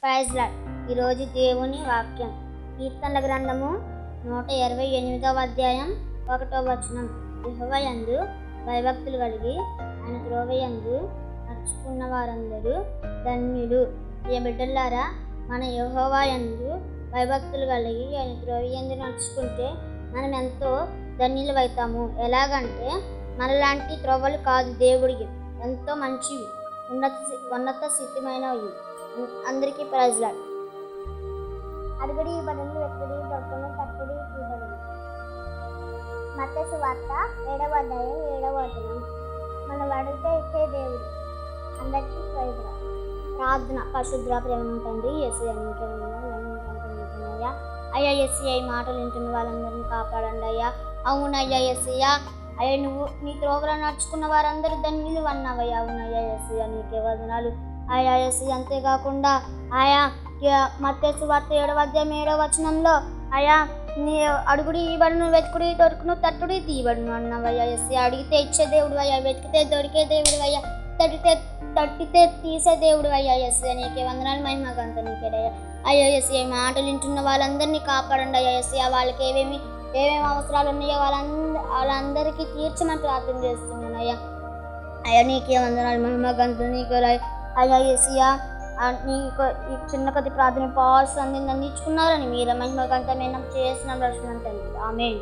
Praise lord. ఈరోజు దేవుని వాక్యం కీర్తనల గ్రంథము 128వ అధ్యాయం 1వ వచనం. యెహోవా యందు భయభక్తులు కలిగి ఆయన త్రోవ యందు నడుచుకున్న వారందరూ ధన్యులు. ప్రియ బిడ్డలారా, మన యెహోవా యందు భయభక్తులు కలిగి ఆయన త్రోవ యందు నడుచుకుంటే మనం ఎంతో ధన్యులమవుతాము. ఎలాగంటే మనలాంటి త్రోవలు కాదు, దేవుడికి ఎంతో మంచివి, ఉన్నత స్థితిమైనవి. అందరికీ ప్రైజ్ లార్డ్. అడుగుడి బడులు వెతుకుడి దొరకను తక్కుడి తీబడి. మత్తయి సువార్త 7వ అధ్యాయం 7వ వచనం. మనం అడిగితే ఇచ్చే దేవుడు. అందరికీ ప్రైజ్ లార్డ్. ప్రార్థన. పరిశుద్ధ ప్రేమ తండ్రి యేసయ్య నీకే వందనాలు. అయ్యా యేసయ్య, ఈ మాటలు వింటున్న వాళ్ళందరినీ కాపాడండి అయ్యా. అవునయ్యా యేసయ్య, అయ్యా నువ్వు నీ త్రోవలో నడుచుకున్న వారందరూ ధన్యులు అన్నావయ్యా. అవునయ్యా యేసయ్య నీకే వందనాలు. ఆయా యేసయ్య అంతేకాకుండా ఆయా మత్తయి సువార్త 7వ అధ్యాయం 7వ వచనంలో ఆయా నీ అడుగుడి ఈబడును వెతుకుడి దొరుకును తట్టుడి తీయబడును అన్నావయ్యా యేసయ్య. అడిగితే ఇచ్చే దేవుడు అయ్యా, వెతికితే దొరికే దేవుడు అయ్యా, తట్టితే తీసే దేవుడు అయ్యా యేసయ్య నీకే వందనాలు. మహిమగంత నీకేదయ్యా. అయ్యా యేసయ్య, మాటలు వింటున్న వాళ్ళందరినీ కాపాడండి అయ్యా యేసయ్య. వాళ్ళకి ఏమేమి అవసరాలు ఉన్నాయో వాళ్ళందరికీ తీర్చమని ప్రార్థన చేస్తున్నాను అయ్యా. అయ్యా నీకే వందనాలు. మహిమగంత నీకే అయ్యా యేసయ్య. నీకు ఈ చిన్న కొద్ది ప్రార్థన పాస్ అందిందని ఇచ్చుకున్నారని మీరే మహిమగంతమైన చేసిన ప్రశ్న తండ్రి. ఆమేన్.